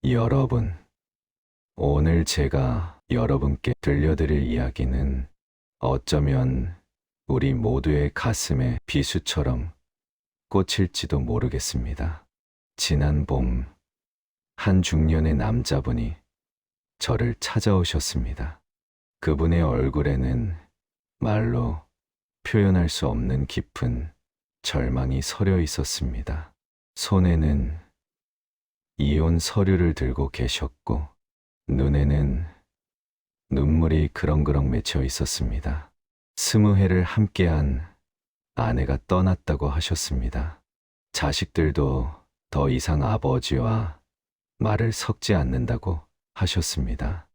여러분, 오늘 제가 여러분께 들려드릴 이야기는 어쩌면 우리 모두의 가슴에 비수처럼 꽂힐지도 모르겠습니다. 지난 봄, 한 중년의 남자분이 저를 찾아오셨습니다. 그분의 얼굴에는 말로 표현할 수 없는 깊은 절망이 서려 있었습니다. 손에는 이혼 서류를 들고 계셨고, 눈에는 눈물이 그렁그렁 맺혀 있었습니다. 20해를 함께한 아내가 떠났다고 하셨습니다. 자식들도 더 이상 아버지와 말을 섞지 않는다고 하셨습니다.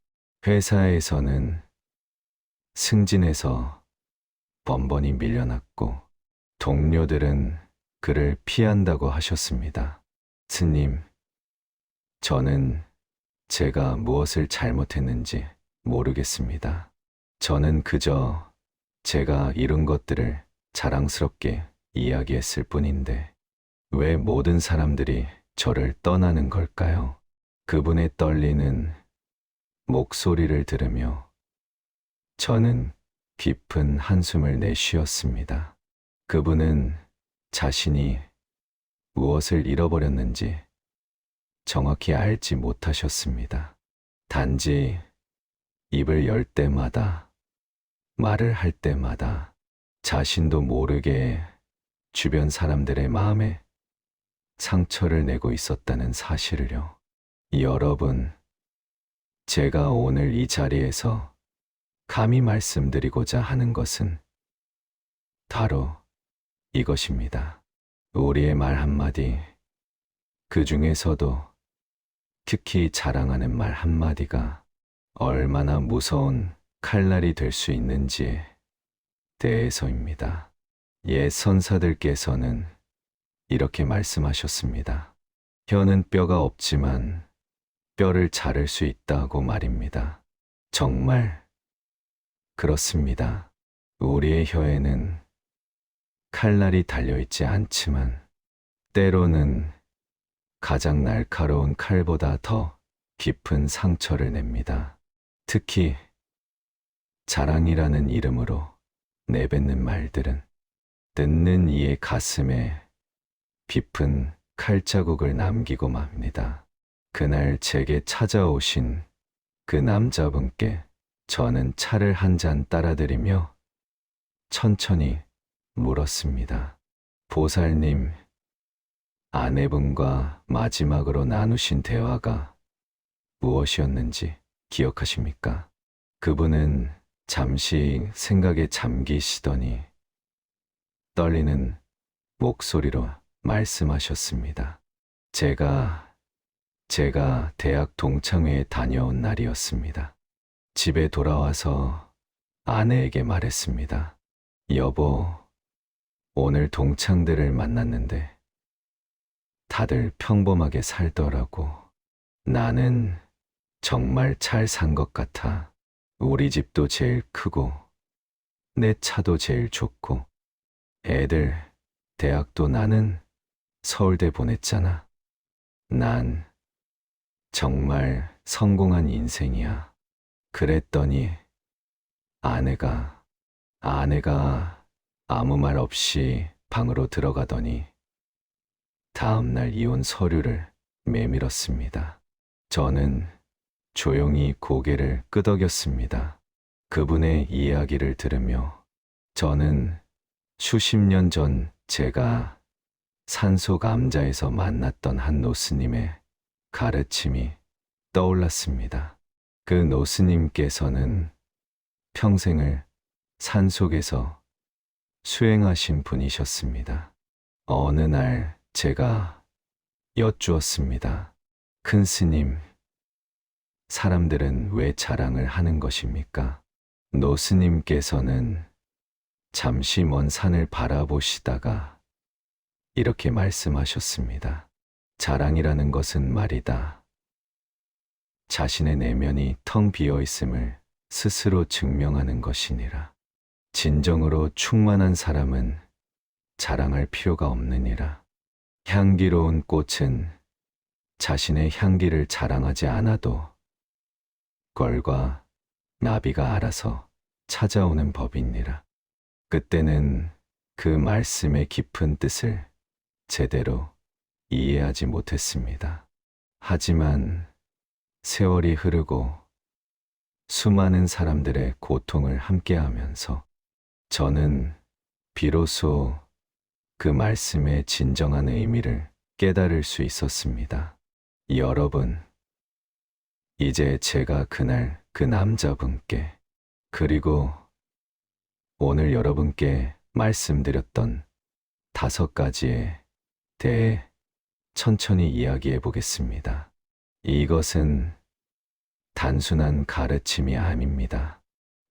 회사에서는 승진해서 번번이 밀려났고, 동료들은 그를 피한다고 하셨습니다. 스님, 저는 제가 무엇을 잘못했는지 모르겠습니다. 저는 그저 제가 이룬 것들을 자랑스럽게 이야기했을 뿐인데 왜 모든 사람들이 저를 떠나는 걸까요? 그분의 떨리는 목소리를 들으며 저는 깊은 한숨을 내쉬었습니다. 그분은 자신이 무엇을 잃어버렸는지 정확히 알지 못하셨습니다. 단지 입을 열 때마다, 말을 할 때마다 자신도 모르게 주변 사람들의 마음에 상처를 내고 있었다는 사실을요. 여러분, 제가 오늘 이 자리에서 감히 말씀드리고자 하는 것은 바로 이것입니다. 우리의 말 한마디, 그 중에서도 특히 자랑하는 말 한마디가 얼마나 무서운 칼날이 될 수 있는지에 대해서입니다. 옛 선사들께서는 이렇게 말씀하셨습니다. 혀는 뼈가 없지만 뼈를 자를 수 있다고 말입니다. 정말 그렇습니다. 우리의 혀에는 칼날이 달려있지 않지만 때로는 가장 날카로운 칼보다 더 깊은 상처를 냅니다. 특히 자랑이라는 이름으로 내뱉는 말들은 듣는 이의 가슴에 깊은 칼자국을 남기고 맙니다. 그날 제게 찾아오신 그 남자분께 저는 차를 한 잔 따라드리며 천천히 물었습니다. 보살님, 아내분과 마지막으로 나누신 대화가 무엇이었는지 기억하십니까? 그분은 잠시 생각에 잠기시더니 떨리는 목소리로 말씀하셨습니다. 제가 대학 동창회에 다녀온 날이었습니다. 집에 돌아와서 아내에게 말했습니다. 여보, 오늘 동창들을 만났는데 다들 평범하게 살더라고. 나는 정말 잘 산 것 같아. 우리 집도 제일 크고 내 차도 제일 좋고 애들 대학도 나는 서울대 보냈잖아. 난 정말 성공한 인생이야. 그랬더니 아내가 아무 말 없이 방으로 들어가더니 다음날 이혼 서류를 내밀었습니다. 저는 조용히 고개를 끄덕였습니다. 그분의 이야기를 들으며 저는 수십 년 전 제가 산소감자에서 만났던 한 노스님의 가르침이 떠올랐습니다. 그 노스님께서는 평생을 산속에서 수행하신 분이셨습니다. 어느 날 제가 여쭈었습니다. 큰 스님, 사람들은 왜 자랑을 하는 것입니까? 노스님께서는 잠시 먼 산을 바라보시다가 이렇게 말씀하셨습니다. 자랑이라는 것은 말이다. 자신의 내면이 텅 비어 있음을 스스로 증명하는 것이니라. 진정으로 충만한 사람은 자랑할 필요가 없느니라. 향기로운 꽃은 자신의 향기를 자랑하지 않아도 벌과 나비가 알아서 찾아오는 법이니라. 그때는 그 말씀의 깊은 뜻을 제대로 이해하지 못했습니다. 하지만 세월이 흐르고 수많은 사람들의 고통을 함께하면서 저는 비로소 그 말씀의 진정한 의미를 깨달을 수 있었습니다. 여러분, 이제 제가 그날 그 남자분께 그리고 오늘 여러분께 말씀드렸던 5가지에 대해 천천히 이야기해 보겠습니다. 이것은 단순한 가르침이 아닙니다.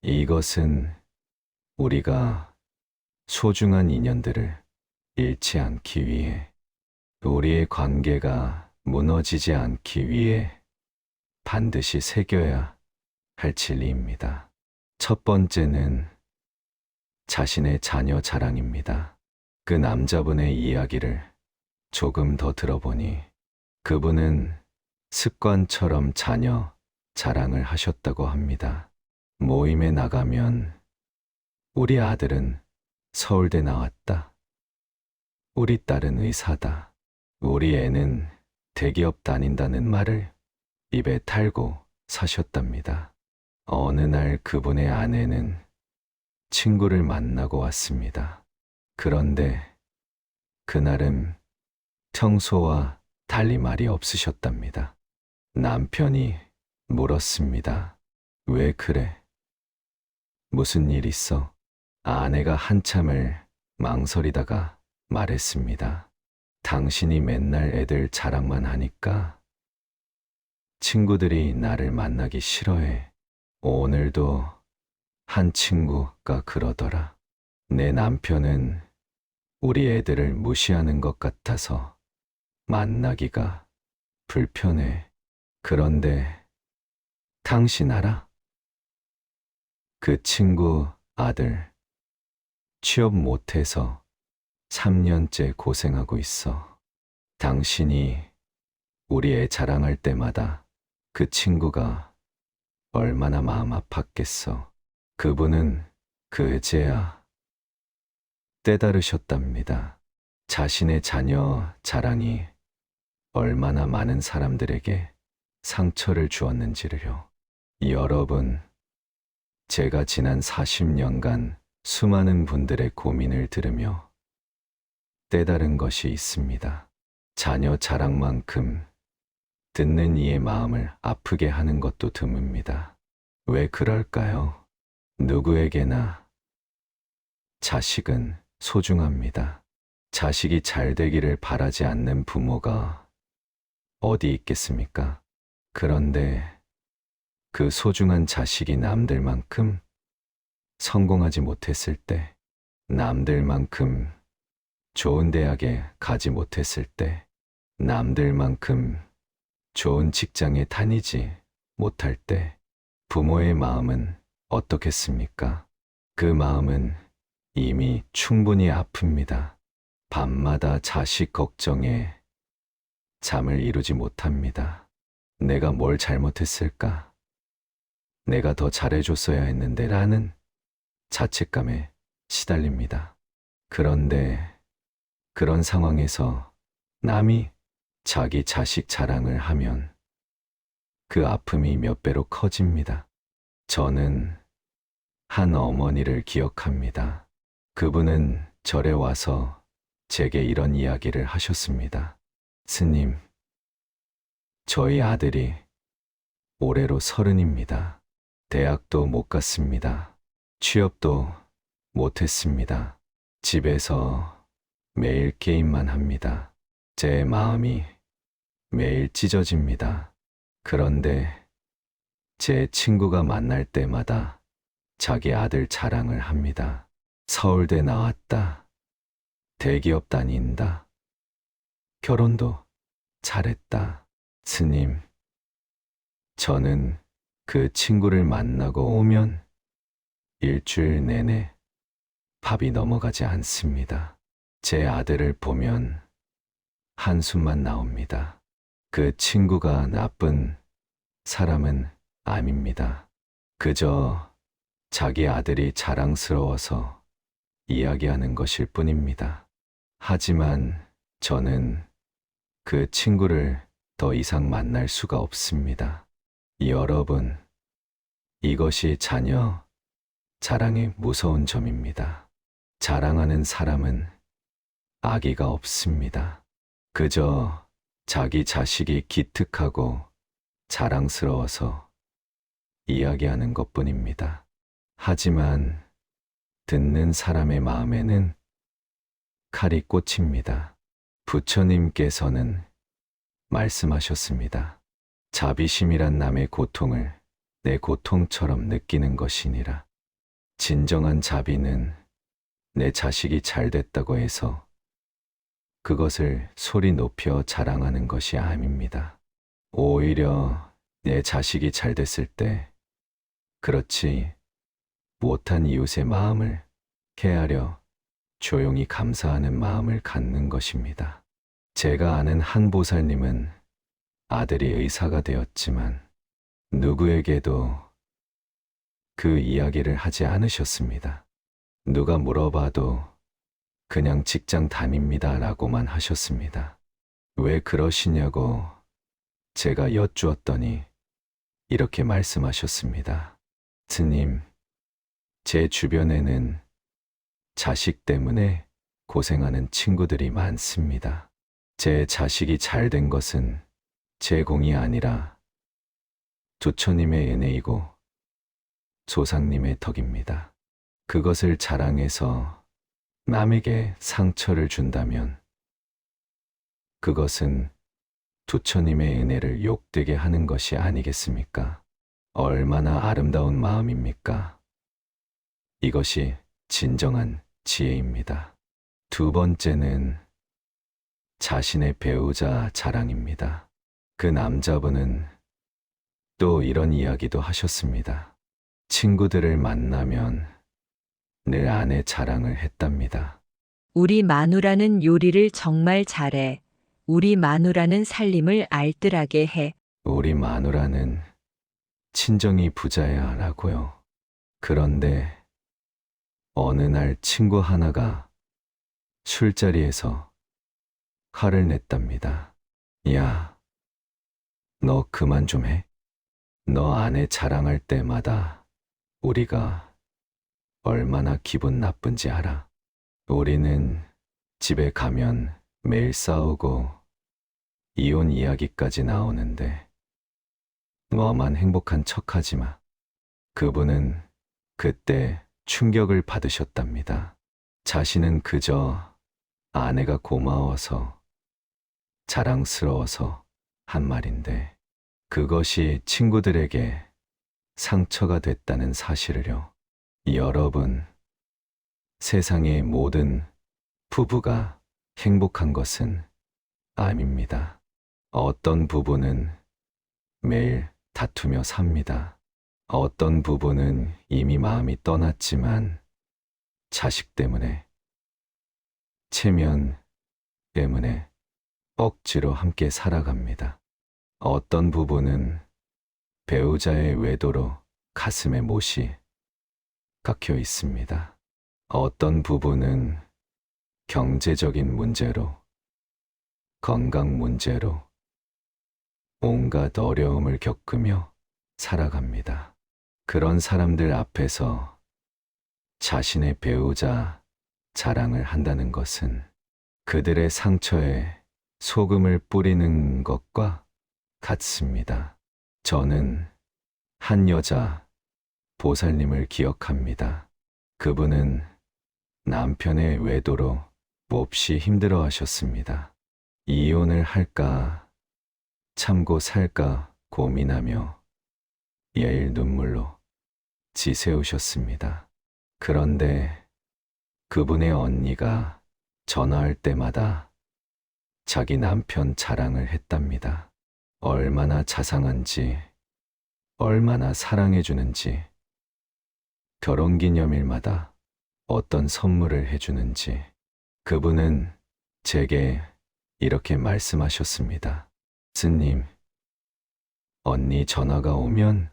이것은 우리가 소중한 인연들을 잃지 않기 위해, 우리의 관계가 무너지지 않기 위해 반드시 새겨야 할 진리입니다. 첫 번째는 자신의 자녀 자랑입니다. 그 남자분의 이야기를 조금 더 들어보니 그분은 습관처럼 자녀 자랑을 하셨다고 합니다. 모임에 나가면 우리 아들은 서울대 나왔다. 우리 딸은 의사다. 우리 애는 대기업 다닌다는 말을 입에 달고 사셨답니다. 어느 날 그분의 아내는 친구를 만나고 왔습니다. 그런데 그날은 평소와 달리 말이 없으셨답니다. 남편이 물었습니다. 왜 그래? 무슨 일 있어? 아내가 한참을 망설이다가 말했습니다. 당신이 맨날 애들 자랑만 하니까 친구들이 나를 만나기 싫어해. 오늘도 한 친구가 그러더라. 내 남편은 우리 애들을 무시하는 것 같아서 만나기가 불편해. 그런데 당신 알아? 그 친구 아들 취업 못해서 3년째 고생하고 있어. 당신이 우리 애 자랑할 때마다 그 친구가 얼마나 마음 아팠겠어. 그분은 그제야 깨달으셨답니다. 자신의 자녀 자랑이 얼마나 많은 사람들에게 상처를 주었는지를요. 여러분, 제가 지난 40년간 수많은 분들의 고민을 들으며 깨달은 것이 있습니다. 자녀 자랑만큼 듣는 이의 마음을 아프게 하는 것도 드뭅니다. 왜 그럴까요? 누구에게나 자식은 소중합니다. 자식이 잘 되기를 바라지 않는 부모가 어디 있겠습니까? 그런데 그 소중한 자식이 남들만큼 성공하지 못했을 때, 남들만큼 좋은 대학에 가지 못했을 때, 남들만큼 좋은 직장에 다니지 못할 때, 부모의 마음은 어떻겠습니까? 그 마음은 이미 충분히 아픕니다. 밤마다 자식 걱정에 잠을 이루지 못합니다. 내가 뭘 잘못했을까? 내가 더 잘해줬어야 했는데 라는 자책감에 시달립니다. 그런데 그런 상황에서 남이 자기 자식 자랑을 하면 그 아픔이 몇 배로 커집니다. 저는 한 어머니를 기억합니다. 그분은 절에 와서 제게 이런 이야기를 하셨습니다. 스님, 저희 아들이 올해로 30입니다. 대학도 못 갔습니다. 취업도 못했습니다. 집에서 매일 게임만 합니다. 제 마음이 매일 찢어집니다. 그런데 제 친구가 만날 때마다 자기 아들 자랑을 합니다. 서울대 나왔다. 대기업 다닌다. 결혼도 잘했다. 스님, 저는 그 친구를 만나고 오면 일주일 내내 밥이 넘어가지 않습니다. 제 아들을 보면 한숨만 나옵니다. 그 친구가 나쁜 사람은 아닙니다. 그저 자기 아들이 자랑스러워서 이야기하는 것일 뿐입니다. 하지만 저는 그 친구를 더 이상 만날 수가 없습니다. 여러분, 이것이 자녀 자랑의 무서운 점입니다. 자랑하는 사람은 악의가 없습니다. 그저 자기 자식이 기특하고 자랑스러워서 이야기하는 것뿐입니다. 하지만 듣는 사람의 마음에는 칼이 꽂힙니다. 부처님께서는 말씀하셨습니다. 자비심이란 남의 고통을 내 고통처럼 느끼는 것이니라. 진정한 자비는 내 자식이 잘 됐다고 해서 그것을 소리 높여 자랑하는 것이 아닙니다. 오히려 내 자식이 잘 됐을 때 그렇지 못한 이웃의 마음을 케하려 조용히 감사하는 마음을 갖는 것입니다. 제가 아는 한 보살님은 아들이 의사가 되었지만 누구에게도 그 이야기를 하지 않으셨습니다. 누가 물어봐도 그냥 직장 다닙니다 라고만 하셨습니다. 왜 그러시냐고 제가 여쭈었더니 이렇게 말씀하셨습니다. 스님, 제 주변에는 자식 때문에 고생하는 친구들이 많습니다. 제 자식이 잘 된 것은 제 공이 아니라 부처님의 은혜이고 조상님의 덕입니다. 그것을 자랑해서 남에게 상처를 준다면 그것은 부처님의 은혜를 욕되게 하는 것이 아니겠습니까? 얼마나 아름다운 마음입니까? 이것이 진정한 지혜입니다. 두 번째는 자신의 배우자 자랑입니다. 그 남자분은 또 이런 이야기도 하셨습니다. 친구들을 만나면 늘 아내 자랑을 했답니다. 우리 마누라는 요리를 정말 잘해. 우리 마누라는 살림을 알뜰하게 해. 우리 마누라는 친정이 부자야 라고요. 그런데 어느 날 친구 하나가 술자리에서 화를 냈답니다. 야, 너 그만 좀 해. 너 아내 자랑할 때마다 우리가 얼마나 기분 나쁜지 알아? 우리는 집에 가면 매일 싸우고 이혼 이야기까지 나오는데 너만 행복한 척하지 마. 그분은 그때 충격을 받으셨답니다. 자신은 그저 아내가 고마워서 자랑스러워서 한 말인데 그것이 친구들에게 상처가 됐다는 사실을요. 여러분, 세상의 모든 부부가 행복한 것은 아닙니다. 어떤 부부는 매일 다투며 삽니다. 어떤 부부는 이미 마음이 떠났지만 자식 때문에, 체면 때문에 억지로 함께 살아갑니다. 어떤 부부는 배우자의 외도로 가슴에 못이 박혀 있습니다. 어떤 부부는 경제적인 문제로, 건강 문제로 온갖 어려움을 겪으며 살아갑니다. 그런 사람들 앞에서 자신의 배우자 자랑을 한다는 것은 그들의 상처에 소금을 뿌리는 것과 같습니다. 저는 한 여자 보살님을 기억합니다. 그분은 남편의 외도로 몹시 힘들어 하셨습니다. 이혼을 할까 참고 살까 고민하며 매일 눈물로 지새우셨습니다. 그런데 그분의 언니가 전화할 때마다 자기 남편 자랑을 했답니다. 얼마나 자상한지, 얼마나 사랑해주는지, 결혼기념일마다 어떤 선물을 해주는지. 그분은 제게 이렇게 말씀하셨습니다. 스님, 언니 전화가 오면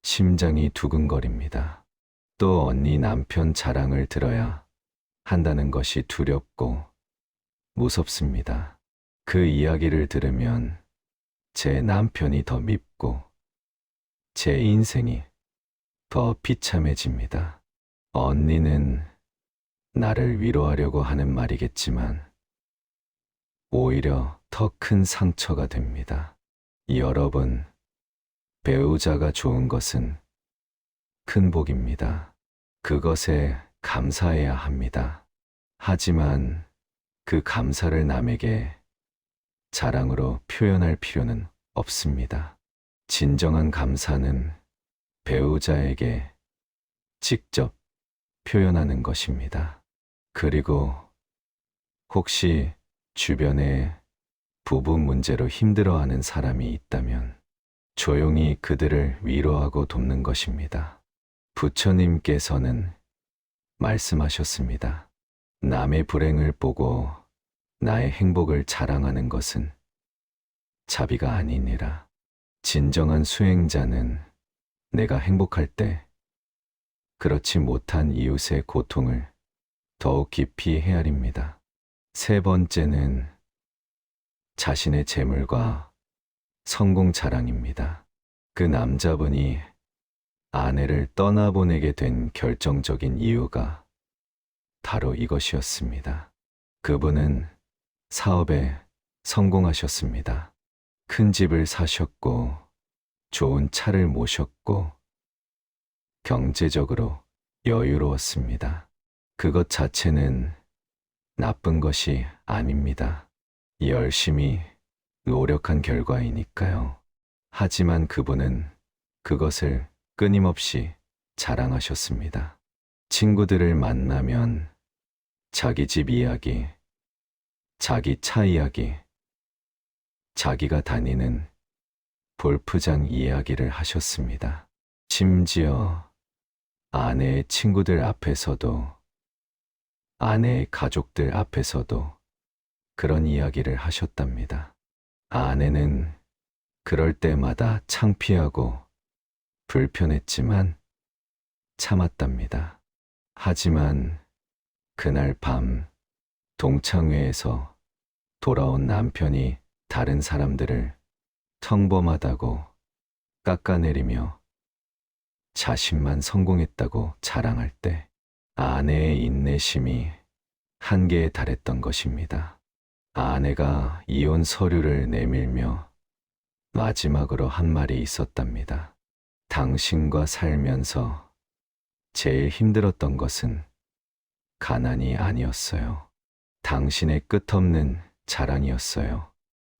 심장이 두근거립니다. 또 언니 남편 자랑을 들어야 한다는 것이 두렵고 무섭습니다. 그 이야기를 들으면 제 남편이 더 밉고 제 인생이 더 비참해집니다. 언니는 나를 위로하려고 하는 말이겠지만 오히려 더 큰 상처가 됩니다. 여러분, 배우자가 좋은 것은 큰 복입니다. 그것에 감사해야 합니다. 하지만 그 감사를 남에게 자랑으로 표현할 필요는 없습니다. 진정한 감사는 배우자에게 직접 표현하는 것입니다. 그리고 혹시 주변에 부부 문제로 힘들어하는 사람이 있다면 조용히 그들을 위로하고 돕는 것입니다. 부처님께서는 말씀하셨습니다. 남의 불행을 보고 나의 행복을 자랑하는 것은 자비가 아니니라. 진정한 수행자는 내가 행복할 때 그렇지 못한 이웃의 고통을 더욱 깊이 헤아립니다. 세 번째는 자신의 재물과 성공 자랑입니다. 그 남자분이 아내를 떠나보내게 된 결정적인 이유가 바로 이것이었습니다. 그분은 사업에 성공하셨습니다. 큰 집을 사셨고 좋은 차를 모셨고 경제적으로 여유로웠습니다. 그것 자체는 나쁜 것이 아닙니다. 열심히 노력한 결과이니까요. 하지만 그분은 그것을 끊임없이 자랑하셨습니다. 친구들을 만나면 자기 집 이야기, 자기 차 이야기, 자기가 다니는 골프장 이야기를 하셨습니다. 심지어 아내의 친구들 앞에서도, 아내의 가족들 앞에서도 그런 이야기를 하셨답니다. 아내는 그럴 때마다 창피하고 불편했지만 참았답니다. 하지만 그날 밤 동창회에서 돌아온 남편이 다른 사람들을 평범하다고 깎아내리며 자신만 성공했다고 자랑할 때 아내의 인내심이 한계에 달했던 것입니다. 아내가 이혼 서류를 내밀며 마지막으로 한 말이 있었답니다. 당신과 살면서 제일 힘들었던 것은 가난이 아니었어요. 당신의 끝없는 자랑이었어요.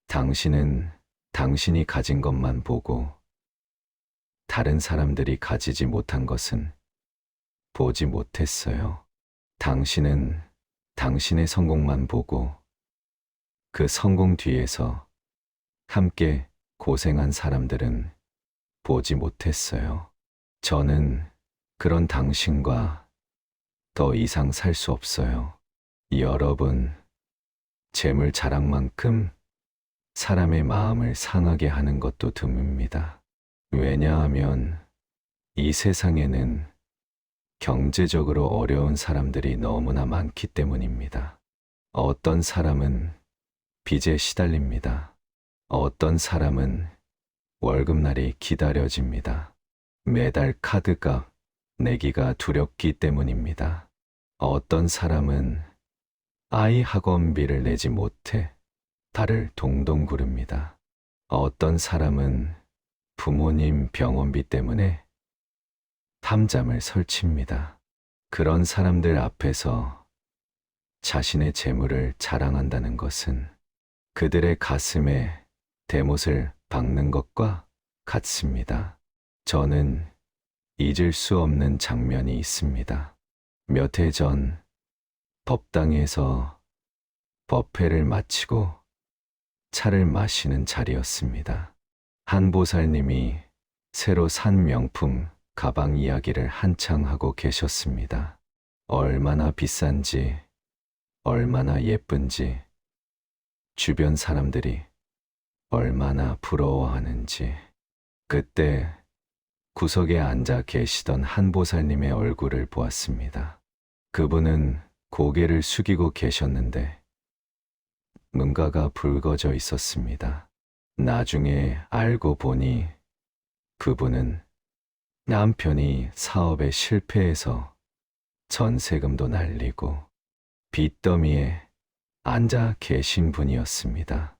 당신은 당신이 가진 것만 보고 다른 사람들이 가지지 못한 것은 보지 못했어요. 당신은 당신의 성공만 보고 그 성공 뒤에서 함께 고생한 사람들은 보지 못했어요. 저는 그런 당신과 더 이상 살 수 없어요. 여러분, 재물 자랑만큼 사람의 마음을 상하게 하는 것도 드뭅니다. 왜냐하면 이 세상에는 경제적으로 어려운 사람들이 너무나 많기 때문입니다. 어떤 사람은 빚에 시달립니다. 어떤 사람은 월급날이 기다려집니다. 매달 카드값 내기가 두렵기 때문입니다. 어떤 사람은 아이 학원비를 내지 못해 달을 동동 구릅니다. 어떤 사람은 부모님 병원비 때문에 밤잠을 설칩니다. 그런 사람들 앞에서 자신의 재물을 자랑한다는 것은 그들의 가슴에 대못을 박는 것과 같습니다. 저는 잊을 수 없는 장면이 있습니다. 몇 해 전 법당에서 법회를 마치고 차를 마시는 자리였습니다. 한 보살님이 새로 산 명품 가방 이야기를 한창 하고 계셨습니다. 얼마나 비싼지, 얼마나 예쁜지 주변 사람들이 얼마나 부러워하는지. 그때 구석에 앉아 계시던 한 보살님의 얼굴을 보았습니다. 그분은 고개를 숙이고 계셨는데 눈가가 붉어져 있었습니다. 나중에 알고 보니 그분은 남편이 사업에 실패해서 전세금도 날리고 빚더미에 앉아 계신 분이었습니다.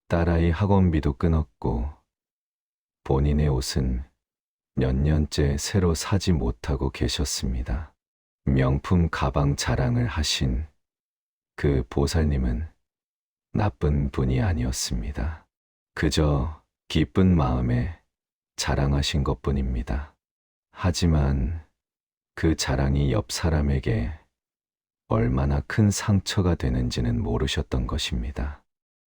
딸아이 학원비도 끊었고 본인의 옷은 몇 년째 새로 사지 못하고 계셨습니다. 명품 가방 자랑을 하신 그 보살님은 나쁜 분이 아니었습니다. 그저 기쁜 마음에 자랑하신 것뿐입니다. 하지만 그 자랑이 옆 사람에게 얼마나 큰 상처가 되는지는 모르셨던 것입니다.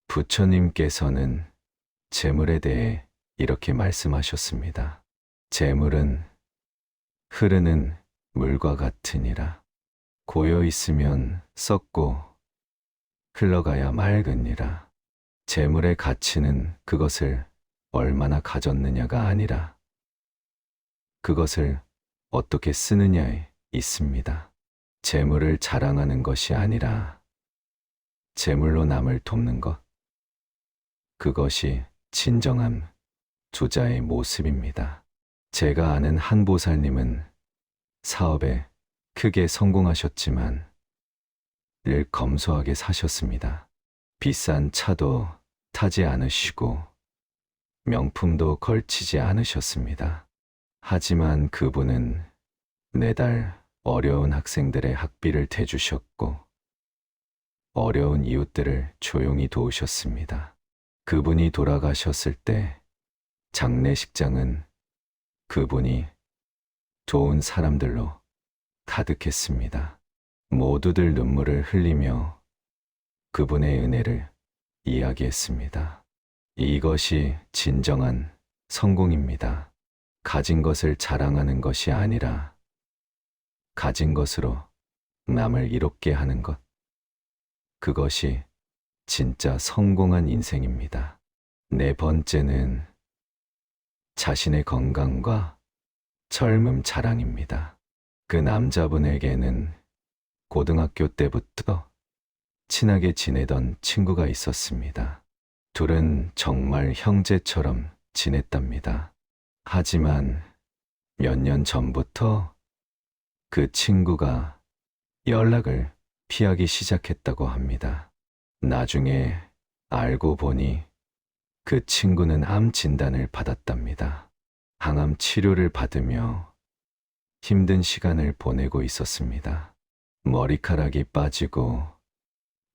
부처님께서는 재물에 대해 이렇게 말씀하셨습니다. 재물은 흐르는 물과 같으니라. 고여 있으면 썩고 흘러가야 맑으니라. 재물의 가치는 그것을 얼마나 가졌느냐가 아니라 그것을 어떻게 쓰느냐에 있습니다. 재물을 자랑하는 것이 아니라 재물로 남을 돕는 것. 그것이 진정한 부자의 모습입니다. 제가 아는 한 보살님은 사업에 크게 성공하셨지만 늘 검소하게 사셨습니다. 비싼 차도 타지 않으시고 명품도 걸치지 않으셨습니다. 하지만 그분은 매달 어려운 학생들의 학비를 대주셨고 어려운 이웃들을 조용히 도우셨습니다. 그분이 돌아가셨을 때 장례식장은 그분이 좋은 사람들로 가득했습니다. 모두들 눈물을 흘리며 그분의 은혜를 이야기했습니다. 이것이 진정한 성공입니다. 가진 것을 자랑하는 것이 아니라 가진 것으로 남을 이롭게 하는 것. 그것이 진짜 성공한 인생입니다. 네 번째는 자신의 건강과 젊음 자랑입니다. 그 남자분에게는 고등학교 때부터 친하게 지내던 친구가 있었습니다. 둘은 정말 형제처럼 지냈답니다. 하지만 몇 년 전부터 그 친구가 연락을 피하기 시작했다고 합니다. 나중에 알고 보니 그 친구는 암 진단을 받았답니다. 항암 치료를 받으며 힘든 시간을 보내고 있었습니다. 머리카락이 빠지고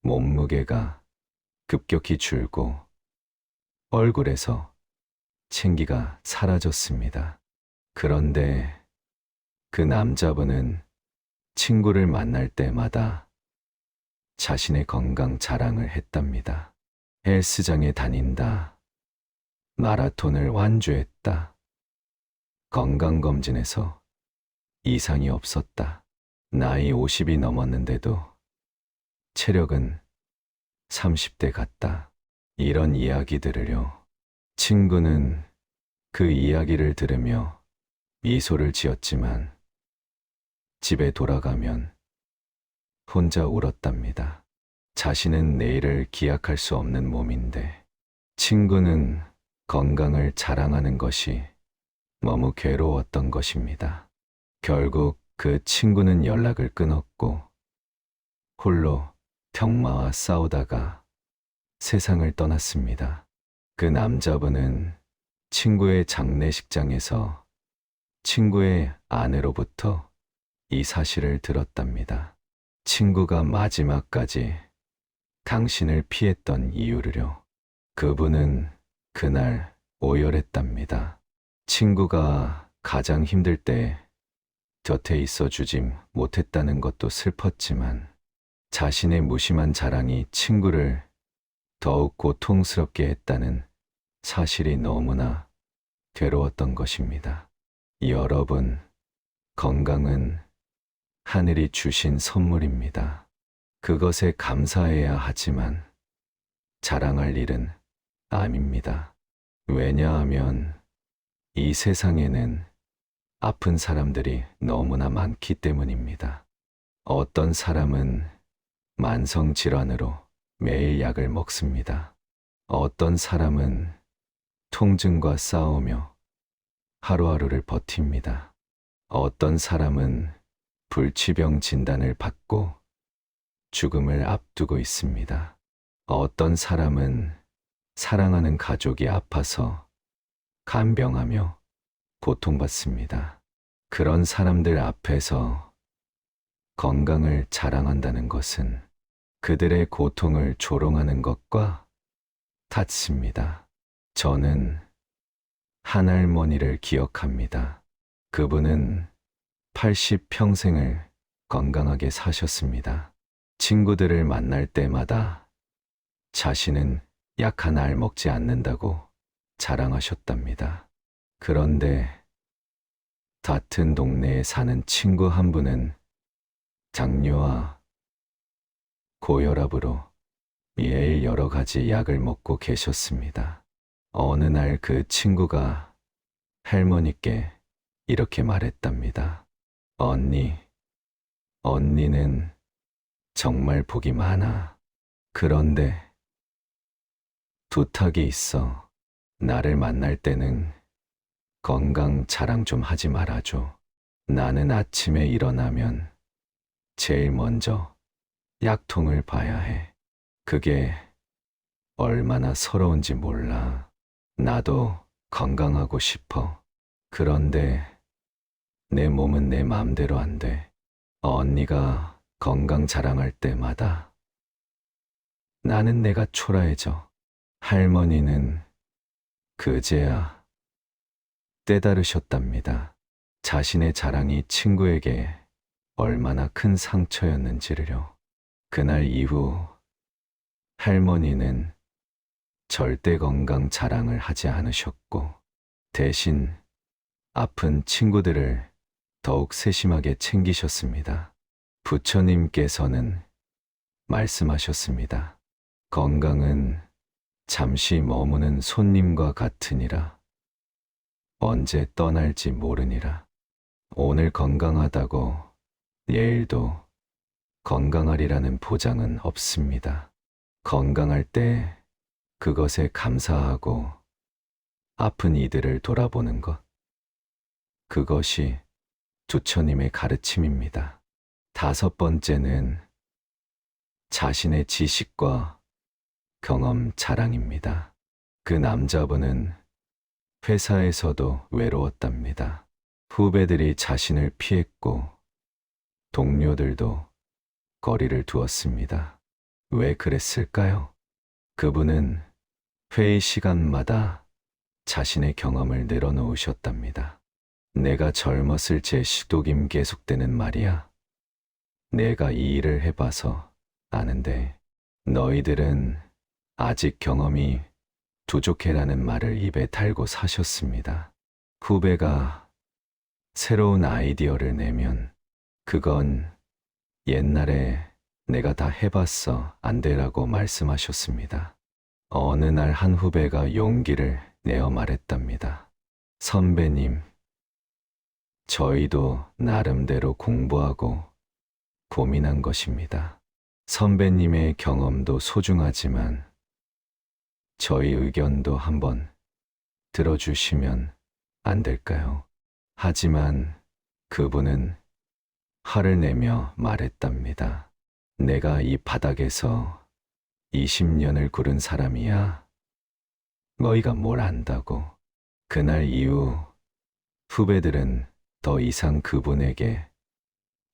몸무게가 급격히 줄고 얼굴에서 생기가 사라졌습니다. 그런데 그 남자분은 친구를 만날 때마다 자신의 건강 자랑을 했답니다. 헬스장에 다닌다. 마라톤을 완주했다. 건강검진에서 이상이 없었다. 나이 50이 넘었는데도 체력은 30대 같다. 이런 이야기들을요. 친구는 그 이야기를 들으며 미소를 지었지만 집에 돌아가면 혼자 울었답니다. 자신은 내일을 기약할 수 없는 몸인데 친구는 건강을 자랑하는 것이 너무 괴로웠던 것입니다. 결국 그 친구는 연락을 끊었고 홀로 병마와 싸우다가 세상을 떠났습니다. 그 남자분은 친구의 장례식장에서 친구의 아내로부터 이 사실을 들었답니다. 친구가 마지막까지 당신을 피했던 이유를요. 그분은 그날 오열했답니다. 친구가 가장 힘들 때 곁에 있어 주지 못했다는 것도 슬펐지만 자신의 무심한 자랑이 친구를 더욱 고통스럽게 했다는 사실이 너무나 괴로웠던 것입니다. 여러분, 건강은 하늘이 주신 선물입니다. 그것에 감사해야 하지만 자랑할 일은 암입니다. 왜냐하면 이 세상에는 아픈 사람들이 너무나 많기 때문입니다. 어떤 사람은 만성 질환으로 매일 약을 먹습니다. 어떤 사람은 통증과 싸우며 하루하루를 버팁니다. 어떤 사람은 불치병 진단을 받고 죽음을 앞두고 있습니다. 어떤 사람은 사랑하는 가족이 아파서 간병하며 고통받습니다. 그런 사람들 앞에서 건강을 자랑한다는 것은 그들의 고통을 조롱하는 것과 같습니다. 저는 한 할머니를 기억합니다. 그분은 80평생을 건강하게 사셨습니다. 친구들을 만날 때마다 자신은 약 하나 알 먹지 않는다고 자랑하셨답니다. 그런데 같은 동네에 사는 친구 한 분은 당뇨와 고혈압으로 매일 여러 가지 약을 먹고 계셨습니다. 어느 날 그 친구가 할머니께 이렇게 말했답니다. 언니는 정말 복이 많아. 그런데 부탁이 있어. 나를 만날 때는 건강 자랑 좀 하지 말아줘. 나는 아침에 일어나면 제일 먼저 약통을 봐야 해. 그게 얼마나 서러운지 몰라. 나도 건강하고 싶어. 그런데 내 몸은 내 맘대로 안 돼. 언니가 건강 자랑할 때마다 나는 내가 초라해져. 할머니는 그제야 깨달으셨답니다. 자신의 자랑이 친구에게 얼마나 큰 상처였는지를요. 그날 이후 할머니는 절대 건강 자랑을 하지 않으셨고 대신 아픈 친구들을 더욱 세심하게 챙기셨습니다. 부처님께서는 말씀하셨습니다. 건강은 잠시 머무는 손님과 같으니라. 언제 떠날지 모르니라. 오늘 건강하다고 내일도 건강하리라는 보장은 없습니다. 건강할 때 그것에 감사하고 아픈 이들을 돌아보는 것. 그것이 부처님의 가르침입니다. 다섯 번째는 자신의 지식과 경험 자랑입니다. 그 남자분은 회사에서도 외로웠답니다. 후배들이 자신을 피했고 동료들도 거리를 두었습니다. 왜 그랬을까요? 그분은 회의 시간마다 자신의 경험을 내려놓으셨답니다. 내가 젊었을 제 시도김 계속되는 말이야. 내가 이 일을 해봐서 아는데 너희들은 아직 경험이 부족해라는 말을 입에 달고 사셨습니다. 후배가 새로운 아이디어를 내면 그건 옛날에 내가 다 해봤어 안 되라고 말씀하셨습니다. 어느 날 한 후배가 용기를 내어 말했답니다. 선배님, 저희도 나름대로 공부하고 고민한 것입니다. 선배님의 경험도 소중하지만 저희 의견도 한번 들어주시면 안 될까요? 하지만 그분은 화를 내며 말했답니다. 내가 이 바닥에서 20년을 구른 사람이야. 너희가 뭘 안다고. 그날 이후 후배들은 더 이상 그분에게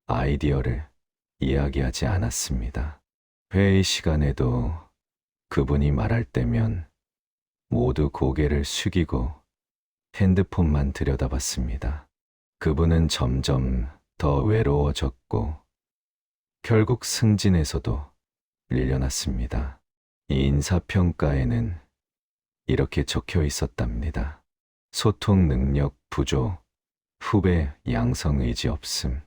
아이디어를 이야기하지 않았습니다. 회의 시간에도 그분이 말할 때면 모두 고개를 숙이고 핸드폰만 들여다봤습니다. 그분은 점점 더 외로워졌고 결국 승진에서도 밀려났습니다. 이 인사평가에는 이렇게 적혀 있었답니다. 소통 능력 부족, 후배 양성 의지 없음.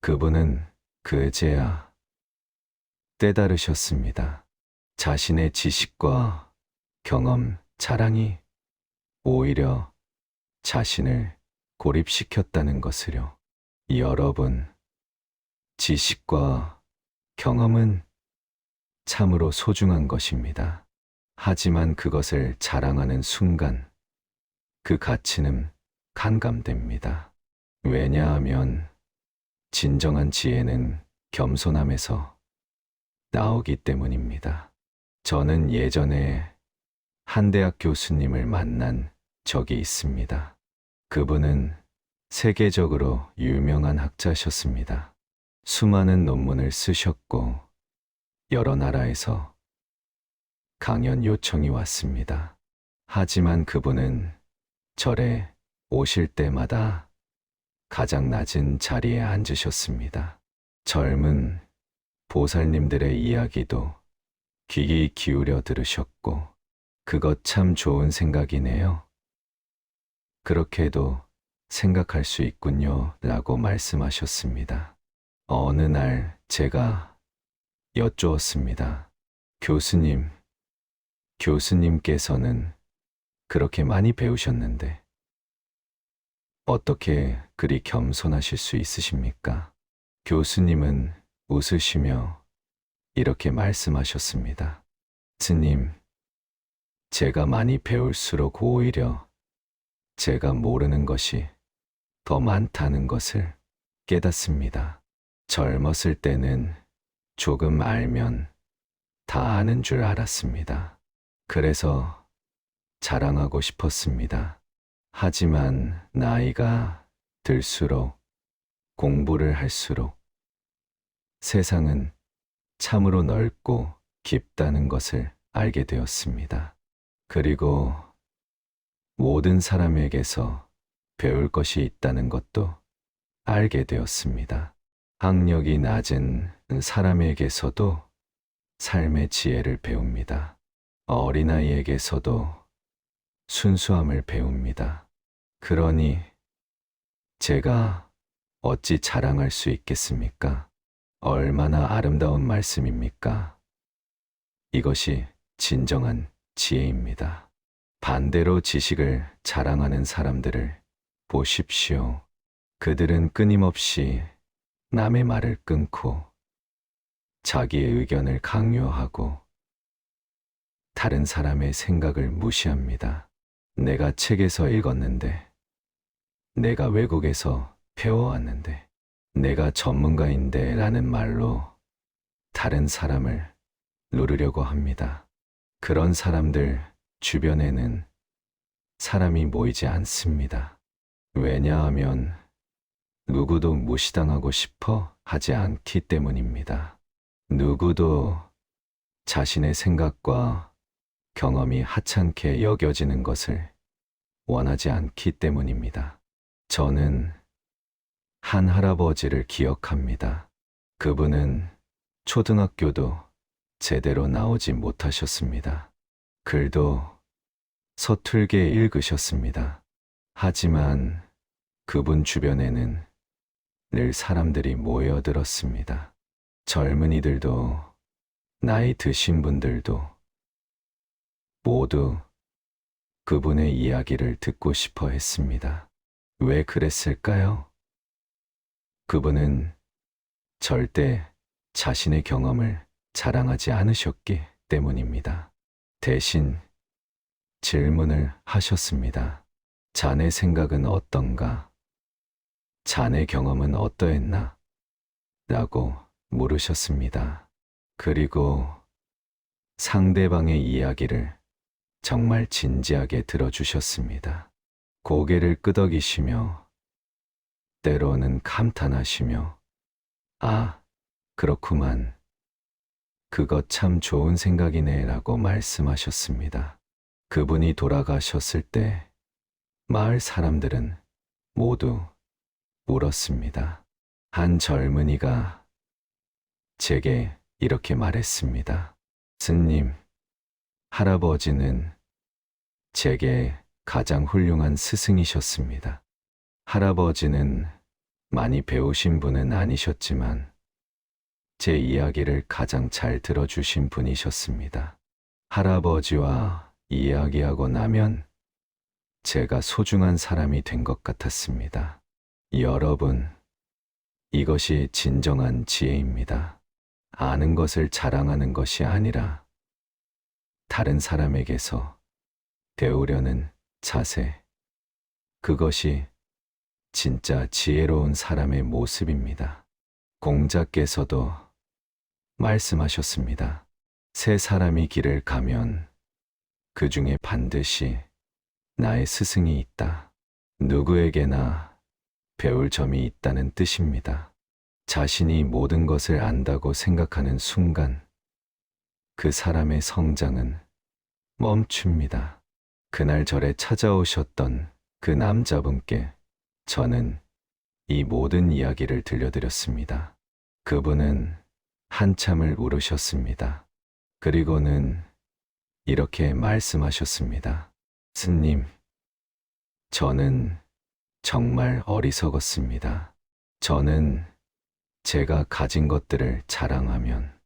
그분은 그제야 깨달으셨습니다. 자신의 지식과 경험 자랑이 오히려 자신을 고립시켰다는 것을요. 여러분, 지식과 경험은 참으로 소중한 것입니다. 하지만 그것을 자랑하는 순간 그 가치는 간감됩니다. 왜냐하면 진정한 지혜는 겸손함에서 나오기 때문입니다. 저는 예전에 한 대학 교수님을 만난 적이 있습니다. 그분은 세계적으로 유명한 학자셨습니다. 수많은 논문을 쓰셨고 여러 나라에서 강연 요청이 왔습니다. 하지만 그분은 절에 오실 때마다 가장 낮은 자리에 앉으셨습니다. 젊은 보살님들의 이야기도 귀 기울여 들으셨고, 그것 참 좋은 생각이네요. 그렇게도 생각할 수 있군요. 라고 말씀하셨습니다. 어느 날 제가 여쭈었습니다. 교수님께서는 그렇게 많이 배우셨는데 어떻게 그리 겸손하실 수 있으십니까? 교수님은 웃으시며 이렇게 말씀하셨습니다. 스님, 제가 많이 배울수록 오히려 제가 모르는 것이 더 많다는 것을 깨닫습니다. 젊었을 때는 조금 알면 다 아는 줄 알았습니다. 그래서 자랑하고 싶었습니다. 하지만 나이가 들수록 공부를 할수록 세상은 참으로 넓고 깊다는 것을 알게 되었습니다. 그리고 모든 사람에게서 배울 것이 있다는 것도 알게 되었습니다. 학력이 낮은 사람에게서도 삶의 지혜를 배웁니다. 어린아이에게서도 순수함을 배웁니다. 그러니 제가 어찌 자랑할 수 있겠습니까? 얼마나 아름다운 말씀입니까? 이것이 진정한 지혜입니다. 반대로 지식을 자랑하는 사람들을 보십시오. 그들은 끊임없이 남의 말을 끊고 자기의 의견을 강요하고 다른 사람의 생각을 무시합니다. 내가 책에서 읽었는데, 내가 외국에서 배워왔는데, 내가 전문가인데 라는 말로 다른 사람을 누르려고 합니다. 그런 사람들 주변에는 사람이 모이지 않습니다. 왜냐하면 누구도 무시당하고 싶어 하지 않기 때문입니다. 누구도 자신의 생각과 경험이 하찮게 여겨지는 것을 원하지 않기 때문입니다. 저는 한 할아버지를 기억합니다. 그분은 초등학교도 제대로 나오지 못하셨습니다. 글도 서툴게 읽으셨습니다. 하지만 그분 주변에는 늘 사람들이 모여들었습니다. 젊은이들도 나이 드신 분들도 모두 그분의 이야기를 듣고 싶어 했습니다. 왜 그랬을까요? 그분은 절대 자신의 경험을 자랑하지 않으셨기 때문입니다. 대신 질문을 하셨습니다. 자네 생각은 어떤가? 자네 경험은 어떠했나? 라고 물으셨습니다. 그리고 상대방의 이야기를 정말 진지하게 들어주셨습니다. 고개를 끄덕이시며 때로는 감탄하시며 아, 그렇구만. 그것 참 좋은 생각이네 라고 말씀하셨습니다. 그분이 돌아가셨을 때 마을 사람들은 모두 울었습니다. 한 젊은이가 제게 이렇게 말했습니다. 스님, 할아버지는 제게 가장 훌륭한 스승이셨습니다. 할아버지는 많이 배우신 분은 아니셨지만 제 이야기를 가장 잘 들어주신 분이셨습니다. 할아버지와 이야기하고 나면 제가 소중한 사람이 된 것 같았습니다. 여러분, 이것이 진정한 지혜입니다. 아는 것을 자랑하는 것이 아니라 다른 사람에게서 배우려는 자세. 그것이 진짜 지혜로운 사람의 모습입니다. 공자께서도 말씀하셨습니다. 세 사람이 길을 가면 그 중에 반드시 나의 스승이 있다. 누구에게나 배울 점이 있다는 뜻입니다. 자신이 모든 것을 안다고 생각하는 순간 그 사람의 성장은 멈춥니다. 그날 절에 찾아오셨던 그 남자분께 저는 이 모든 이야기를 들려드렸습니다. 그분은 한참을 울으셨습니다. 그리고는 이렇게 말씀하셨습니다. 스님, 저는 정말 어리석었습니다. 저는 제가 가진 것들을 자랑하면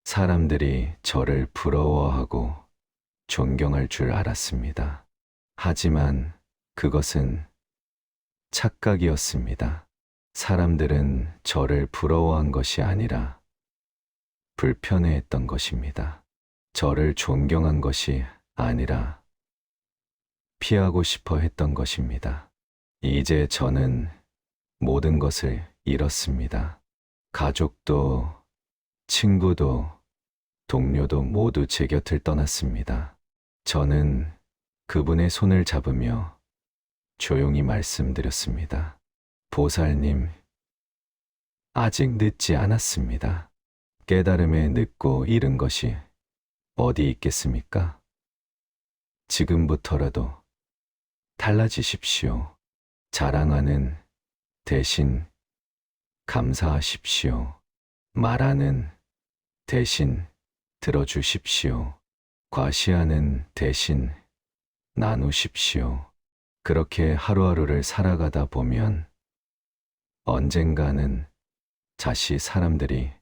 사람들이 저를 부러워하고 존경할 줄 알았습니다. 하지만 그것은 착각이었습니다. 사람들은 저를 부러워한 것이 아니라 불편해했던 것입니다. 저를 존경한 것이 아니라 피하고 싶어 했던 것입니다. 이제 저는 모든 것을 잃었습니다. 가족도, 친구도, 동료도 모두 제 곁을 떠났습니다. 저는 그분의 손을 잡으며 조용히 말씀드렸습니다. 보살님, 아직 늦지 않았습니다. 깨달음에 늦고 잃은 것이 어디 있겠습니까? 지금부터라도 달라지십시오. 자랑하는 대신 감사하십시오. 말하는 대신 들어주십시오. 과시하는 대신 나누십시오. 그렇게 하루하루를 살아가다 보면 언젠가는 다시 사람들이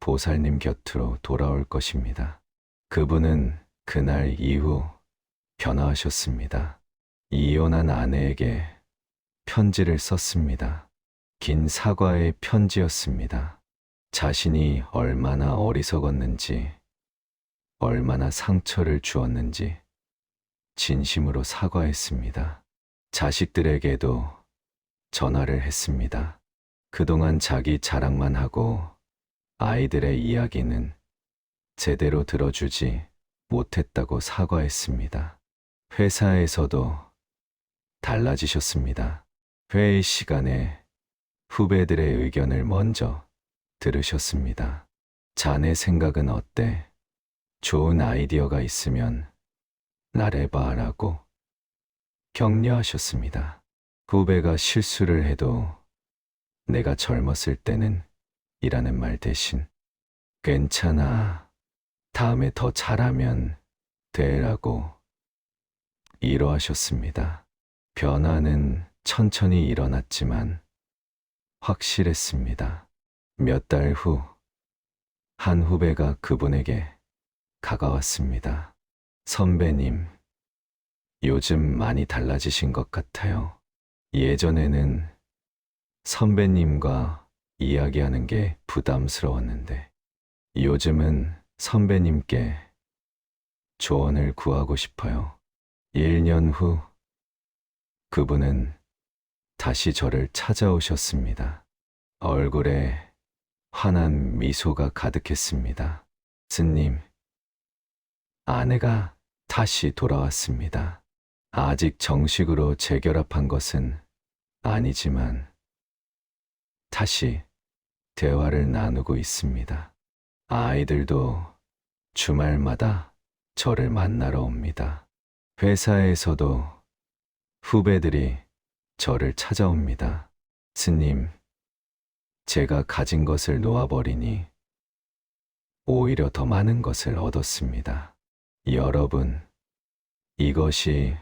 보살님 곁으로 돌아올 것입니다. 그분은 그날 이후 변화하셨습니다. 이혼한 아내에게 편지를 썼습니다. 긴 사과의 편지였습니다. 자신이 얼마나 어리석었는지, 얼마나 상처를 주었는지 진심으로 사과했습니다. 자식들에게도 전화를 했습니다. 그동안 자기 자랑만 하고 아이들의 이야기는 제대로 들어주지 못했다고 사과했습니다. 회사에서도 달라지셨습니다. 회의 시간에 후배들의 의견을 먼저 들으셨습니다. 자네 생각은 어때? 좋은 아이디어가 있으면 말해봐라고 격려하셨습니다. 후배가 실수를 해도 내가 젊었을 때는 이라는 말 대신 괜찮아, 다음에 더 잘하면 돼라고 위로하셨습니다. 변화는 천천히 일어났지만 확실했습니다. 몇 달 후 한 후배가 그분에게 다가왔습니다. 선배님, 요즘 많이 달라지신 것 같아요. 예전에는 선배님과 이야기하는 게 부담스러웠는데 요즘은 선배님께 조언을 구하고 싶어요. 1년 후 그분은 다시 저를 찾아오셨습니다. 얼굴에 환한 미소가 가득했습니다. 스님, 아내가 다시 돌아왔습니다. 아직 정식으로 재결합한 것은 아니지만 다시 대화를 나누고 있습니다. 아이들도 주말마다 저를 만나러 옵니다. 회사에서도 후배들이 저를 찾아옵니다. 스님, 제가 가진 것을 놓아버리니 오히려 더 많은 것을 얻었습니다. 여러분, 이것이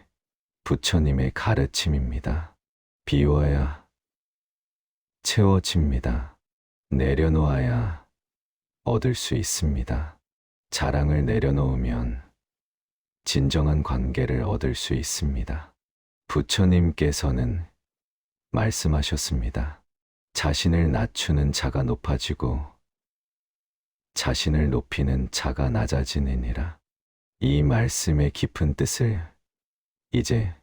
부처님의 가르침입니다. 비워야 채워집니다. 내려놓아야 얻을 수 있습니다. 자랑을 내려놓으면 진정한 관계를 얻을 수 있습니다. 부처님께서는 말씀하셨습니다. 자신을 낮추는 자가 높아지고 자신을 높이는 자가 낮아지느니라. 이 말씀의 깊은 뜻을 이제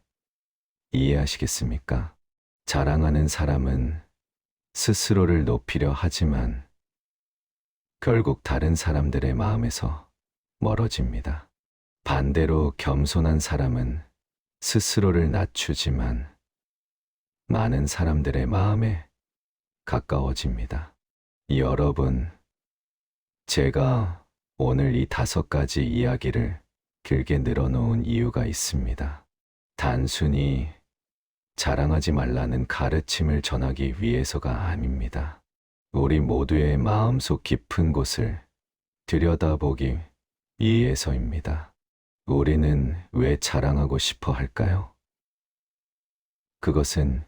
이해하시겠습니까? 자랑하는 사람은 스스로를 높이려 하지만 결국 다른 사람들의 마음에서 멀어집니다. 반대로 겸손한 사람은 스스로를 낮추지만 많은 사람들의 마음에 가까워집니다. 여러분, 제가 오늘 이 5가지 이야기를 길게 늘어놓은 이유가 있습니다. 단순히 자랑하지 말라는 가르침을 전하기 위해서가 아닙니다. 우리 모두의 마음속 깊은 곳을 들여다보기 위해서입니다. 우리는 왜 자랑하고 싶어 할까요? 그것은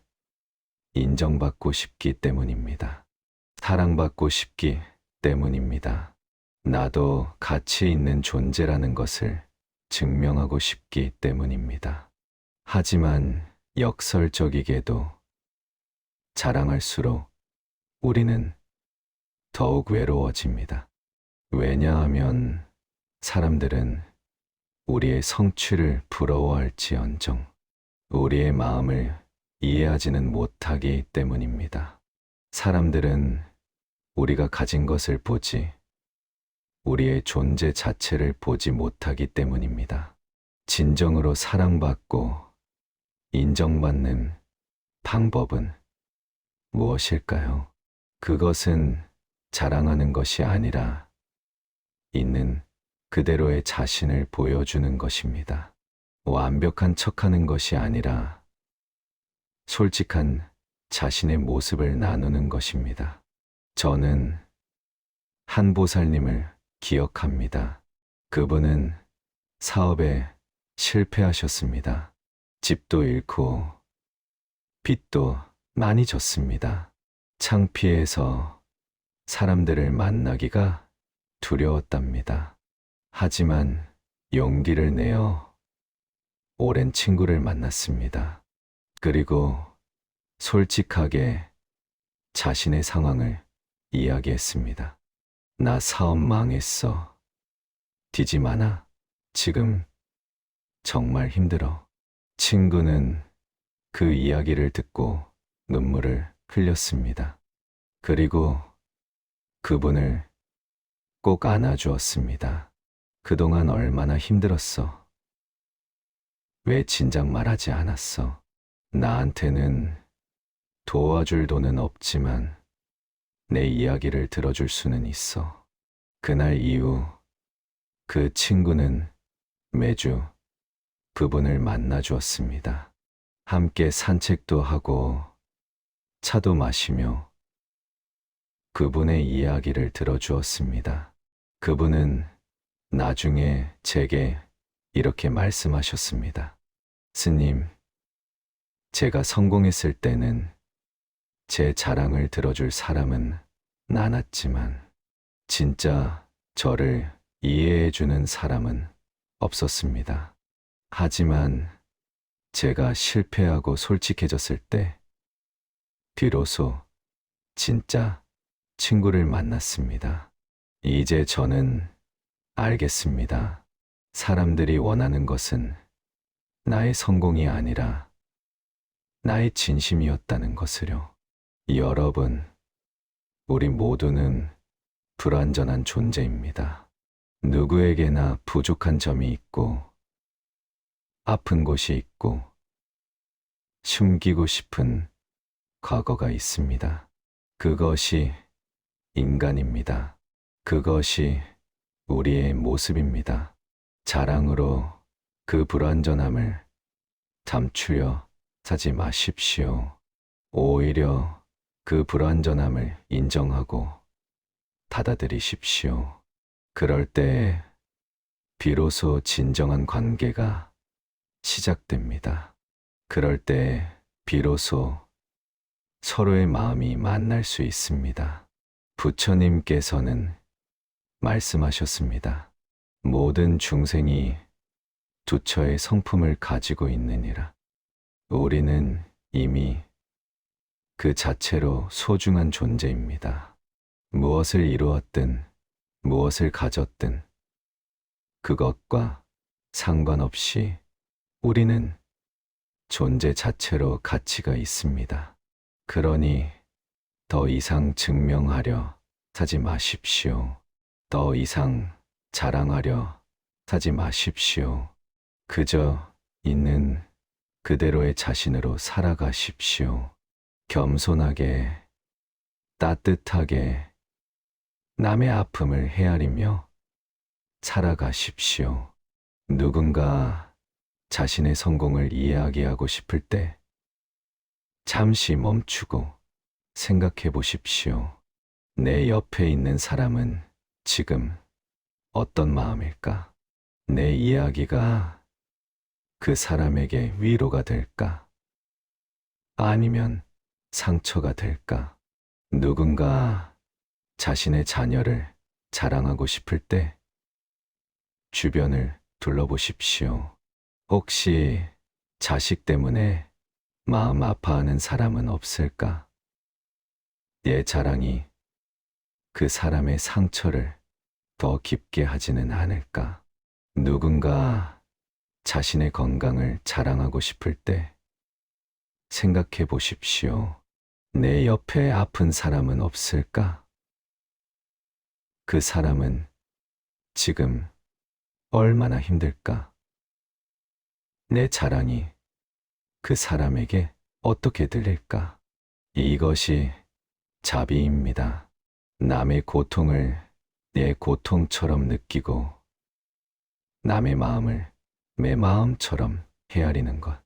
인정받고 싶기 때문입니다. 사랑받고 싶기 때문입니다. 나도 가치 있는 존재라는 것을 증명하고 싶기 때문입니다. 하지만 역설적이게도 자랑할수록 우리는 더욱 외로워집니다. 왜냐하면 사람들은 우리의 성취를 부러워할지언정 우리의 마음을 이해하지는 못하기 때문입니다. 사람들은 우리가 가진 것을 보지 우리의 존재 자체를 보지 못하기 때문입니다. 진정으로 사랑받고 인정받는 방법은 무엇일까요? 그것은 자랑하는 것이 아니라 있는 그대로의 자신을 보여주는 것입니다. 완벽한 척하는 것이 아니라 솔직한 자신의 모습을 나누는 것입니다. 저는 한 보살님을 기억합니다. 그분은 사업에 실패하셨습니다. 집도 잃고 빚도 많이 졌습니다. 창피해서 사람들을 만나기가 두려웠답니다. 하지만 용기를 내어 오랜 친구를 만났습니다. 그리고 솔직하게 자신의 상황을 이야기했습니다. 나 사업 망했어. 빚이 많아. 지금 정말 힘들어. 친구는 그 이야기를 듣고 눈물을 흘렸습니다. 그리고 그분을 꼭 안아주었습니다. 그동안 얼마나 힘들었어. 왜 진작 말하지 않았어? 나한테는 도와줄 돈은 없지만 내 이야기를 들어줄 수는 있어. 그날 이후 그 친구는 매주 그분을 만나 주었습니다. 함께 산책도 하고 차도 마시며 그분의 이야기를 들어주었습니다. 그분은 나중에 제게 이렇게 말씀하셨습니다. 스님, 제가 성공했을 때는 제 자랑을 들어줄 사람은 많았지만 진짜 저를 이해해주는 사람은 없었습니다. 하지만 제가 실패하고 솔직해졌을 때 비로소 진짜 친구를 만났습니다. 이제 저는 알겠습니다. 사람들이 원하는 것은 나의 성공이 아니라 나의 진심이었다는 것을요. 여러분, 우리 모두는 불완전한 존재입니다. 누구에게나 부족한 점이 있고 아픈 곳이 있고 숨기고 싶은 과거가 있습니다. 그것이 인간입니다. 그것이 우리의 모습입니다. 자랑으로 그 불완전함을 감추려 하지 마십시오. 오히려 그 불완전함을 인정하고 받아들이십시오. 그럴 때 비로소 진정한 관계가 시작됩니다. 그럴 때 비로소 서로의 마음이 만날 수 있습니다. 부처님께서는 말씀하셨습니다. 모든 중생이 두 처의 성품을 가지고 있느니라. 우리는 이미 그 자체로 소중한 존재입니다. 무엇을 이루었든 무엇을 가졌든 그것과 상관없이 우리는 존재 자체로 가치가 있습니다. 그러니 더 이상 증명하려 하지 마십시오. 더 이상 자랑하려 하지 마십시오. 그저 있는 그대로의 자신으로 살아가십시오. 겸손하게, 따뜻하게 남의 아픔을 헤아리며 살아가십시오. 누군가 자신의 성공을 이야기하고 싶을 때 잠시 멈추고 생각해 보십시오. 내 옆에 있는 사람은 지금 어떤 마음일까? 내 이야기가 그 사람에게 위로가 될까? 아니면 상처가 될까? 누군가 자신의 자녀를 자랑하고 싶을 때 주변을 둘러보십시오. 혹시 자식 때문에 마음 아파하는 사람은 없을까? 내 자랑이 그 사람의 상처를 더 깊게 하지는 않을까? 누군가 자신의 건강을 자랑하고 싶을 때 생각해 보십시오. 내 옆에 아픈 사람은 없을까? 그 사람은 지금 얼마나 힘들까? 내 자랑이 그 사람에게 어떻게 들릴까? 이것이 자비입니다. 남의 고통을 내 고통처럼 느끼고 남의 마음을 내 마음처럼 헤아리는 것.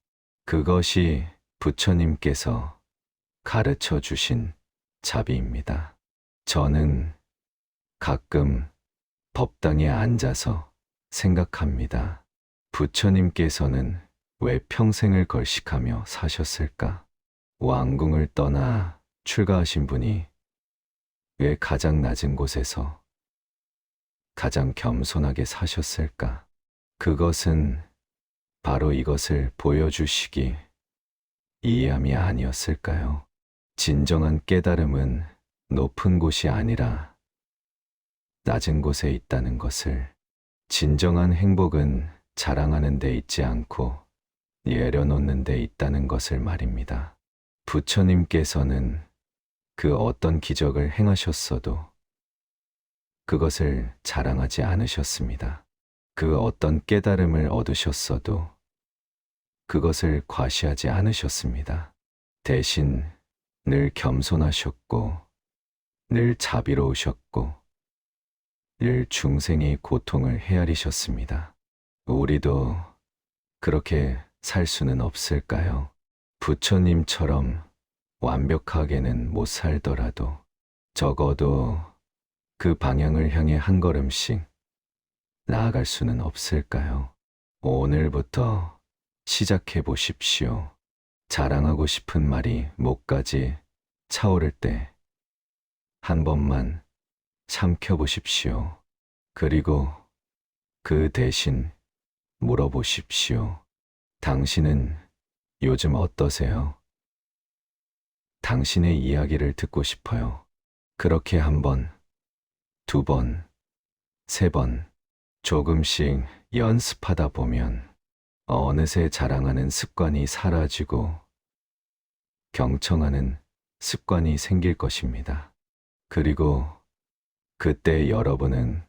그것이 부처님께서 가르쳐 주신 자비입니다. 저는 가끔 법당에 앉아서 생각합니다. 부처님께서는 왜 평생을 걸식하며 사셨을까? 왕궁을 떠나 출가하신 분이 왜 가장 낮은 곳에서 가장 겸손하게 사셨을까? 그것은 바로 이것을 보여주시기 이해함이 아니었을까요? 진정한 깨달음은 높은 곳이 아니라 낮은 곳에 있다는 것을, 진정한 행복은 자랑하는 데 있지 않고 내려놓는 데 있다는 것을 말입니다. 부처님께서는 그 어떤 기적을 행하셨어도 그것을 자랑하지 않으셨습니다. 그 어떤 깨달음을 얻으셨어도 그것을 과시하지 않으셨습니다. 대신 늘 겸손하셨고, 늘 자비로우셨고, 늘 중생의 고통을 헤아리셨습니다. 우리도 그렇게 살 수는 없을까요? 부처님처럼 완벽하게는 못 살더라도 적어도 그 방향을 향해 한 걸음씩 나아갈 수는 없을까요? 오늘부터 시작해 보십시오. 자랑하고 싶은 말이 목까지 차오를 때 한 번만 삼켜 보십시오. 그리고 그 대신 물어보십시오. 당신은 요즘 어떠세요? 당신의 이야기를 듣고 싶어요. 그렇게 한 번, 두 번, 세 번, 조금씩 연습하다 보면 어느새 자랑하는 습관이 사라지고 경청하는 습관이 생길 것입니다. 그리고 그때 여러분은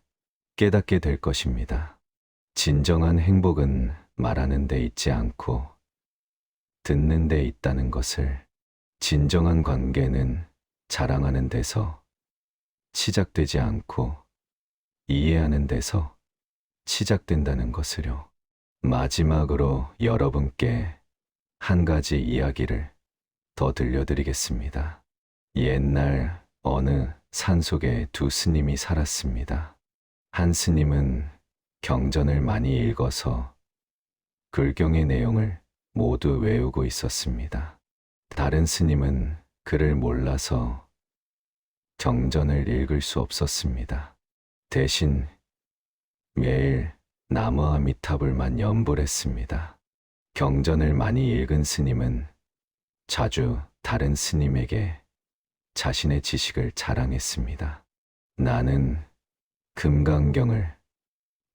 깨닫게 될 것입니다. 진정한 행복은 말하는 데 있지 않고 듣는 데 있다는 것을, 진정한 관계는 자랑하는 데서 시작되지 않고 이해하는 데서 시작된다는 것을요. 마지막으로 여러분께 한 가지 이야기를 더 들려드리겠습니다. 옛날 어느 산속에 두 스님이 살았습니다. 한 스님은 경전을 많이 읽어서 글경의 내용을 모두 외우고 있었습니다. 다른 스님은 글을 몰라서 경전을 읽을 수 없었습니다. 대신 매일 나무 아미타불만 연불했습니다. 경전을 많이 읽은 스님은 자주 다른 스님에게 자신의 지식을 자랑했습니다. 나는 금강경을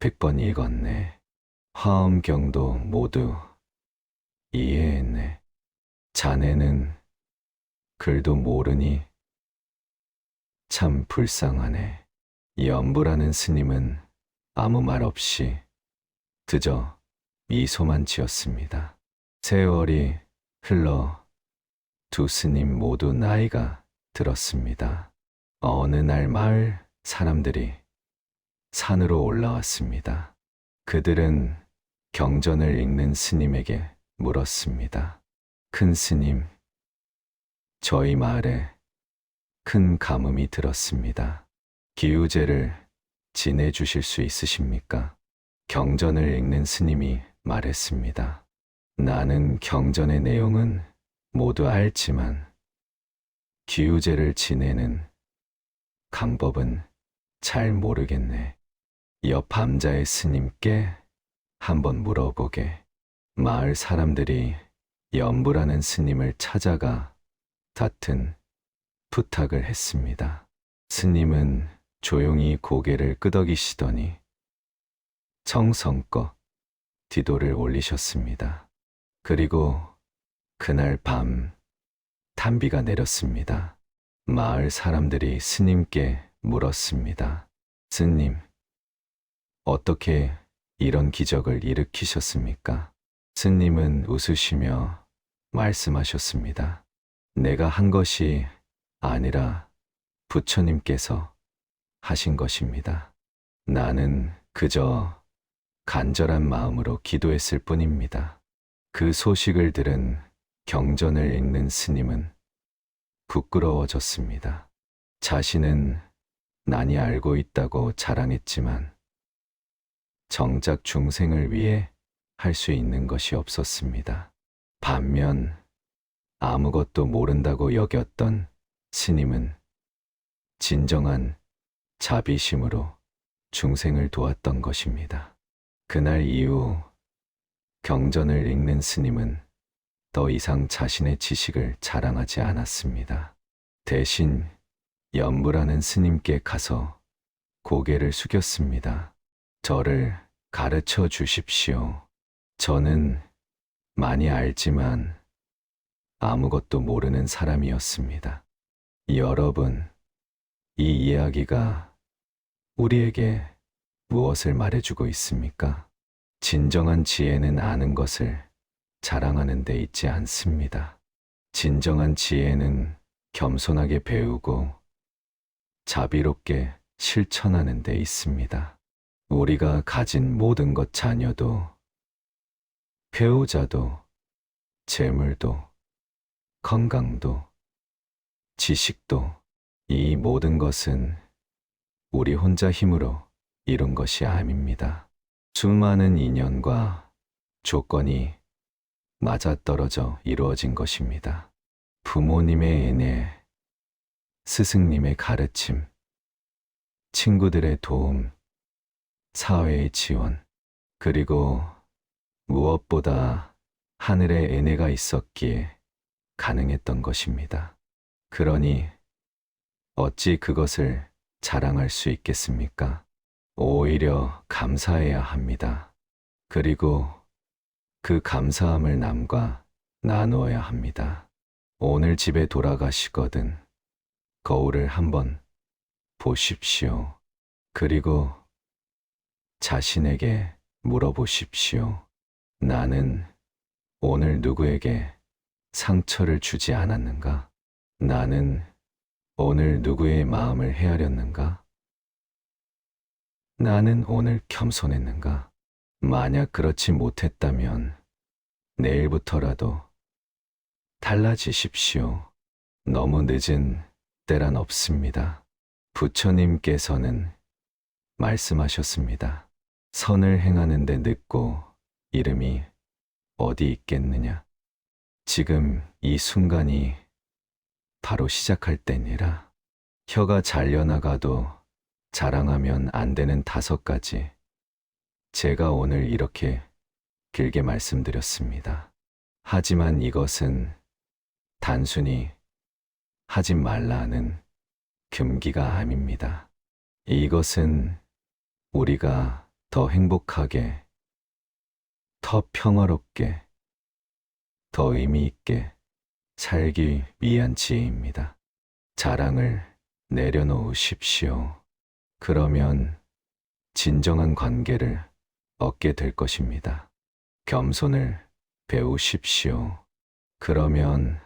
100번 읽었네. 화엄경도 모두 이해했네. 자네는 글도 모르니 참 불쌍하네. 연불하는 스님은 아무 말 없이 그저 미소만 지었습니다. 세월이 흘러 두 스님 모두 나이가 들었습니다. 어느 날 마을 사람들이 산으로 올라왔습니다. 그들은 경전을 읽는 스님에게 물었습니다. 큰 스님, 저희 마을에 큰 가뭄이 들었습니다. 기우제를 지내주실 수 있으십니까? 경전을 읽는 스님이 말했습니다. 나는 경전의 내용은 모두 알지만 기우제를 지내는 방법은 잘 모르겠네. 옆 밤자의 스님께 한번 물어보게. 마을 사람들이 연불하는 스님을 찾아가 같은 부탁을 했습니다. 스님은 조용히 고개를 끄덕이시더니 정성껏 기도를 올리셨습니다. 그리고 그날 밤 단비가 내렸습니다. 마을 사람들이 스님께 물었습니다. 스님, 어떻게 이런 기적을 일으키셨습니까? 스님은 웃으시며 말씀하셨습니다. 내가 한 것이 아니라 부처님께서 하신 것입니다. 나는 그저 간절한 마음으로 기도했을 뿐입니다. 그 소식을 들은 경전을 읽는 스님은 부끄러워졌습니다. 자신은 많이 알고 있다고 자랑했지만 정작 중생을 위해 할 수 있는 것이 없었습니다. 반면 아무것도 모른다고 여겼던 스님은 진정한 자비심으로 중생을 도왔던 것입니다. 그날 이후 경전을 읽는 스님은 더 이상 자신의 지식을 자랑하지 않았습니다. 대신 연불하는 스님께 가서 고개를 숙였습니다. 저를 가르쳐 주십시오. 저는 많이 알지만 아무것도 모르는 사람이었습니다. 여러분, 이 이야기가 우리에게 무엇을 말해주고 있습니까? 진정한 지혜는 아는 것을 자랑하는 데 있지 않습니다. 진정한 지혜는 겸손하게 배우고 자비롭게 실천하는 데 있습니다. 우리가 가진 모든 것, 자녀도, 배우자도, 재물도, 건강도, 지식도, 이 모든 것은 우리 혼자 힘으로 이룬 것이 아닙니다. 수많은 인연과 조건이 맞아떨어져 이루어진 것입니다. 부모님의 은혜, 스승님의 가르침, 친구들의 도움, 사회의 지원, 그리고 무엇보다 하늘의 은혜가 있었기에 가능했던 것입니다. 그러니 어찌 그것을 자랑할 수 있겠습니까? 오히려 감사해야 합니다. 그리고 그 감사함을 남과 나누어야 합니다. 오늘 집에 돌아가시거든 거울을 한번 보십시오. 그리고 자신에게 물어보십시오. 나는 오늘 누구에게 상처를 주지 않았는가? 나는 오늘 누구의 마음을 헤아렸는가? 나는 오늘 겸손했는가? 만약 그렇지 못했다면 내일부터라도 달라지십시오. 너무 늦은 때란 없습니다. 부처님께서는 말씀하셨습니다. 선을 행하는 데 늦고 이름이 어디 있겠느냐? 지금 이 순간이 바로 시작할 때니라. 혀가 잘려나가도 자랑하면 안 되는 5가지 제가 오늘 이렇게 길게 말씀드렸습니다. 하지만 이것은 단순히 하지 말라는 금기가 아닙니다. 이것은 우리가 더 행복하게, 더 평화롭게, 더 의미 있게 살기 위한 지혜입니다. 자랑을 내려놓으십시오. 그러면 진정한 관계를 얻게 될 것입니다. 겸손을 배우십시오. 그러면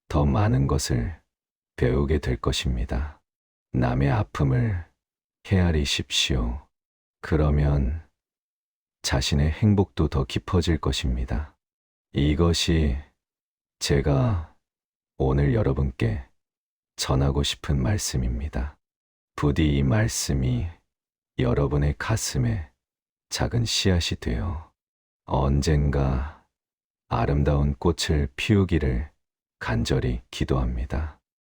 더 많은 것을 배우게 될 것입니다. 남의 아픔을 헤아리십시오. 그러면 자신의 행복도 더 깊어질 것입니다. 이것이 제가 오늘 여러분께 전하고 싶은 말씀입니다. 부디 이 말씀이 여러분의 가슴에 작은 씨앗이 되어 언젠가 아름다운 꽃을 피우기를 간절히 기도합니다.